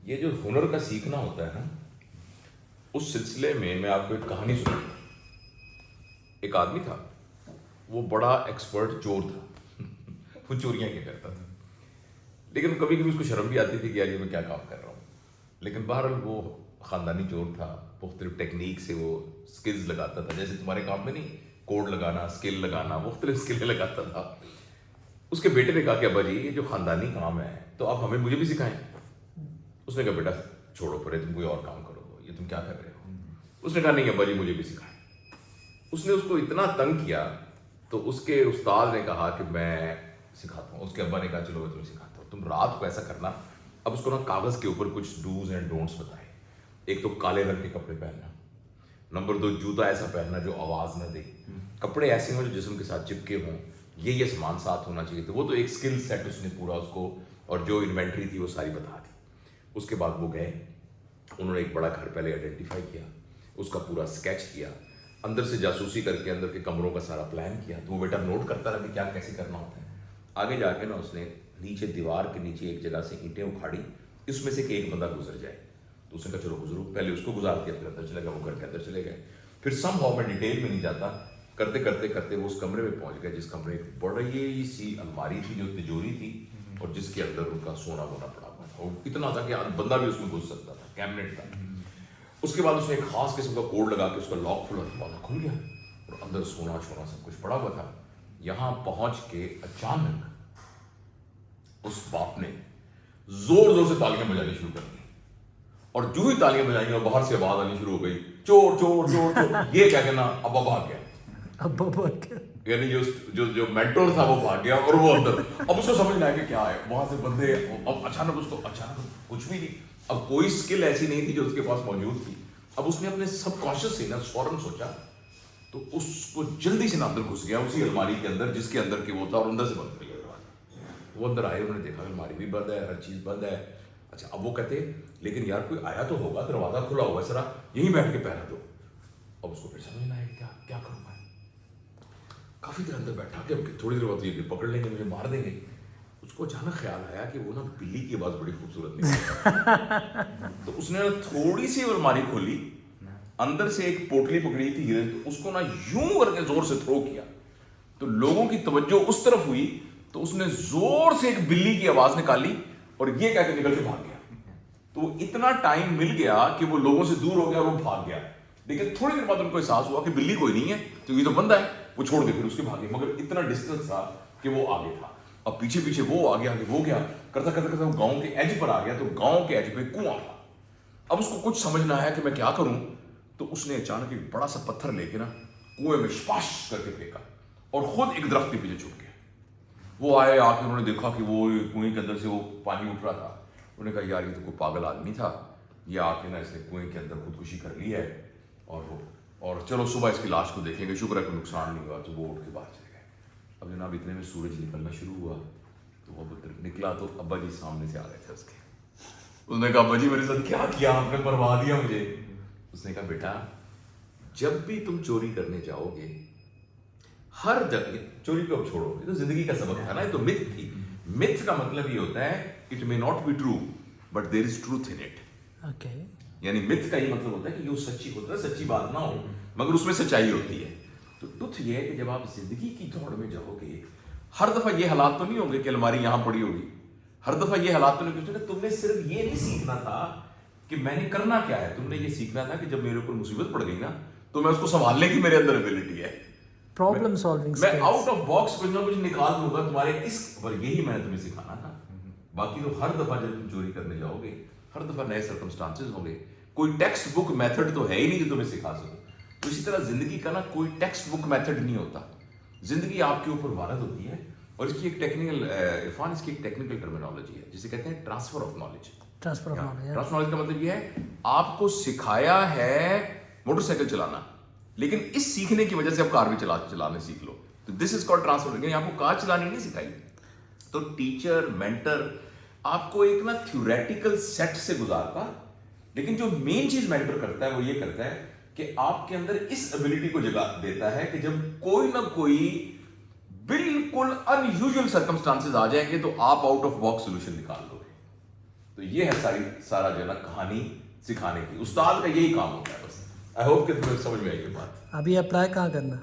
یہ جو ہنر کا سیکھنا ہوتا ہے نا، اس سلسلے میں آپ کو ایک کہانی سناتا ہوں۔ ایک آدمی تھا، وہ بڑا ایکسپرٹ چور تھا وہ چوریاں کیا کرتا تھا، لیکن کبھی کبھی اس کو شرم بھی آتی تھی کہ یار یہ میں کیا کام کر رہا ہوں، لیکن بہرحال وہ خاندانی چور تھا، مختلف ٹیکنیک سے وہ سکلز لگاتا تھا، جیسے تمہارے کام میں نہیں کوڈ لگانا، سکل لگانا، مختلف سکلیں لگاتا تھا۔ اس کے بیٹے نے کہا کہ ابا جی یہ جو خاندانی کام ہے تو آپ مجھے بھی سکھائیں۔ اس نے کہا بیٹا چھوڑو پرے، تم کوئی اور کام کرو، یہ تم کیا کر رہے ہو؟ اس نے کہا نہیں ابا جی مجھے بھی سکھائیں۔ اس نے اس کو اتنا تنگ کیا تو اس کے استاد نے کہا کہ میں سکھاتا ہوں۔ اس کے ابا نے کہا چلو میں تمہیں سکھاتا ہوں، تم رات کو ایسا کرنا۔ اب اس کو نا کاغذ کے اوپر کچھ ڈوز اینڈ ڈونٹس بتائے۔ ایک تو کالے رنگ کے کپڑے پہننا، نمبر 2 جوتا ایسا پہننا جو آواز نہ دے، کپڑے ایسے ہوں جو جسم کے ساتھ چپکے ہوں، یہ سامان ساتھ ہونا چاہیے۔ تو وہ تو ایک اسکل سیٹ اس نے پورا اس کو، اور جو انوینٹری تھی وہ ساری بتا دی۔ اس کے بعد وہ گئے، انہوں نے ایک بڑا گھر پہلے آئیڈینٹیفائی کیا، اس کا پورا اسکیچ کیا، اندر سے جاسوسی کر کے اندر کے کمروں کا سارا پلان کیا۔ تو وہ بیٹا نوٹ کرتا رہا کہ کیا کیسے کرنا ہوتا ہے۔ آگے جا کے نا اس نے نیچے دیوار کے نیچے ایک جگہ سے اینٹیں اکھاڑی، اس میں سے کہ ایک بندہ گزر جائے۔ تو اس نے کہا چلو گزرو، پہلے اس کو گزار دیا، پھر اندر چلے گا، وہ گھر کے اندر چلے گئے۔ پھر سم ہاؤ میں ڈیٹیل میں نہیں جاتا، کرتے کرتے کرتے وہ اس کمرے میں پہنچ گئے جس کمرے ایک بڑی سی الماری تھی جو تجوری تھی، اور جس کے اندر ان کا سونا وونا پڑا ہوا تھا، اور اتنا تھا کہ بندہ بھی اس میں گھس سکتا تھا، کیبنٹ تھا۔ اس کے بعد اس نے ایک خاص قسم کا کوڈ لگا کے اس کا لاک کھلا، دروازہ کھل گیا اور اندر سونا چھونا سب کچھ پڑا ہوا تھا۔ یہاں پہنچ کے اچانک اس باپ نے زور زور سے تالیاں بجانی شروع کر دی، اور جو ہی تالیاں بجائیں اور باہر سے آواز آنی شروع ہو گئی چور چور چور چور، یہ کیا کہنا ابا بھاگ گیا۔ ابا بھاگ گیا، یعنی جو مینٹور تھا وہ بھاگ گیا، اور وہ اندر اب اس کو سمجھ نہ آیا کہ کیا ہے، وہاں سے بندے، اب اچانک اس کو کچھ بھی نہیں، اب کوئی اسکل ایسی نہیں تھی جو اس کے پاس موجود تھی۔ اب اس نے اپنے سب کانشیس سے نا فوراً سوچا، تو اس کو جلدی سے نا اندر گھس گیا اسی الماری کے اندر جس کے اندر کہ وہ تھا، اور اندر سے بند کر گیا دروازہ۔ وہ اندر آئے، انہوں نے دیکھا الماری بھی بند ہے، ہر چیز بند ہے۔ اچھا اب وہ کہتے لیکن یار کوئی آیا تو ہوگا، دروازہ کھلا ہوا ہے، ذرا یہیں بیٹھ کے پہرا دو۔ اب اس کو پھر سمجھ نہ آیا کہ کیا کروں میں۔ کافی دیر اندر بیٹھا کہ تھوڑی دیر بعد یہ پکڑ لیں گے، مجھے مار دیں گے۔ اس کو اچانک خیال آیا کہ وہ نا بلی کی آواز بڑی خوبصورت نکلی، تو اس نے تھوڑی سی الماری کھولی، اندر سے ایک پوٹلی پکڑی تھی، اس کو نا یوں کر کے زور سے تھرو کیا، تو لوگوں کی توجہ اس طرف ہوئی، تو اس نے زور سے ایک بلی کی آواز نکالی اور یہ کہہ کے نکل کے بھاگ گیا۔ تو اتنا ٹائم مل گیا کہ وہ لوگوں سے دور ہو گیا، وہ بھاگ گیا۔ لیکن تھوڑی دیر بعد ان کو احساس ہوا کہ بلی کوئی نہیں ہے، تو یہ تو بندہ ہے، وہ چھوڑ کے پھر اس کے بھاگے، مگر اتنا ڈسٹینس تھا کہ وہ آگے تھا۔ اب پیچھے پیچھے وہ آگے آگے وہ گیا، کرتا کرتا کرتا وہ گاؤں کے ایج پر آ گیا، تو گاؤں کے ایج پہ کنواں تھا۔ اب اس کو کچھ سمجھ نہ آیا کہ میں کیا کروں، تو اس نے اچانک ایک بڑا سا پتھر لے کے نا کنویں میں شپاش کر کے پھینکا، اور خود ایک درخت کے پیچھے چھپ گیا۔ وہ آئے، آ کے انہوں نے دیکھا کہ وہ کنویں کے اندر سے وہ پانی اٹھ رہا تھا۔ انہوں نے کہا یار یہ تو کوئی پاگل آدمی تھا، یہ آ کے نا اس نے کنویں کے اندر خودکشی کر لی ہے، اور چلو صبح اس کی لاش کو دیکھیں گے، شکر ہے کوئی نقصان نہیں ہوا۔ تو وہ اٹھ کے باہر چلے گئے۔ اب جناب اتنے میں سورج نکلنا شروع ہوا، تو وہ نکلا تو ابا جی سامنے سے آ رہے تھے اس کے۔ اس نے کہا ابا جی میرے ساتھ کیا کیا آپ نے، مروا دیا مجھے۔ اس نے کہا بیٹا جب بھی تم چوری کرنے جاؤ گے، ہر جگہ چوری کو اب چھوڑو، یہ تو زندگی کا سبق تھا نا، یہ تو متھ تھی۔ متھ کا مطلب یہ ہوتا ہے it may not be true but there is truth in it۔ یعنی متھ کا یہ مطلب ہوتا ہے کہ یہ سچی ہوتا ہے، سچی بات نہ ہو مگر اس میں سچائی ہوتی ہے۔ تو ٹروتھ یہ ہے کہ جب آپ زندگی کی دوڑ میں جاؤ گے، ہر دفعہ یہ حالات تو نہیں ہوں گے کہ الماری یہاں پڑی ہوگی، ہر دفعہ یہ حالات تو نہیں کہ تم نے صرف یہ نہیں سیکھنا تھا کہ میں نے کرنا کیا ہے، تم نے یہ سیکھنا تھا کہ جب میرے اوپر مصیبت پڑ گئی نا تو میں اس کو سنبھالنے کی میرے اندر ایبلٹی ہے، پرابلم سالونگ، میں آؤٹ آف باکس کچھ نہ کچھ نکال دوں گا تمہارے اس پر۔ یہی میں نے تمہیں سکھانا تھا۔ باقی تو ہر دفعہ جب تم چوری کرنے جاؤ گے، ہر دفعہ نئے سرکمسٹانسز ہوں گے، کوئی ٹیکسٹ بک میتھڈ تو ہے ہی نہیں جو تمہیں سکھا سکو۔ تو اسی طرح زندگی کا نا کوئی ٹیکسٹ بک میتھڈ نہیں ہوتا، زندگی آپ کے اوپر وارد ہوتی ہے، اور اس کی ایک ٹیکنیکل عرفان، اس کی ایک ٹیکنیکل ٹرمینالوجی ہے جسے کہتے ہیں transfer of knowledge. Transfer of knowledge کا مطلب یہ ہے آپ کو سکھایا ہے موٹر سائیکل چلانا، لیکن اس سیکھنے کی وجہ سے آپ کار بھی چلانے سیکھ لو، تو دس از کالڈ ٹرانسفر۔ یعنی آپ کو کار چلانی نہیں سکھائی۔ تو ٹیچر، مینٹر آپ کو ایک نا تھیوریٹیکل سیٹ سے گزارتا، لیکن جو مین چیز مینٹر کرتا ہے وہ یہ کرتا ہے کہ آپ کے اندر اس ایبلٹی کو جگہ دیتا ہے کہ جب کوئی نہ کوئی بالکل ان یوزول سرکمسٹانسز آ جائیں گے تو آپ آؤٹ آف باکس سولوشن نکال دو گے۔ تو یہ ہے سارا جو ہے نا کہانی سکھانے کی. استاد کا یہی کام ہوتا ہے بس. آئی ہوپ کہ تمہیں سمجھ میں آئی یہ بات. ابھی اپلائی کہاں کرنا؟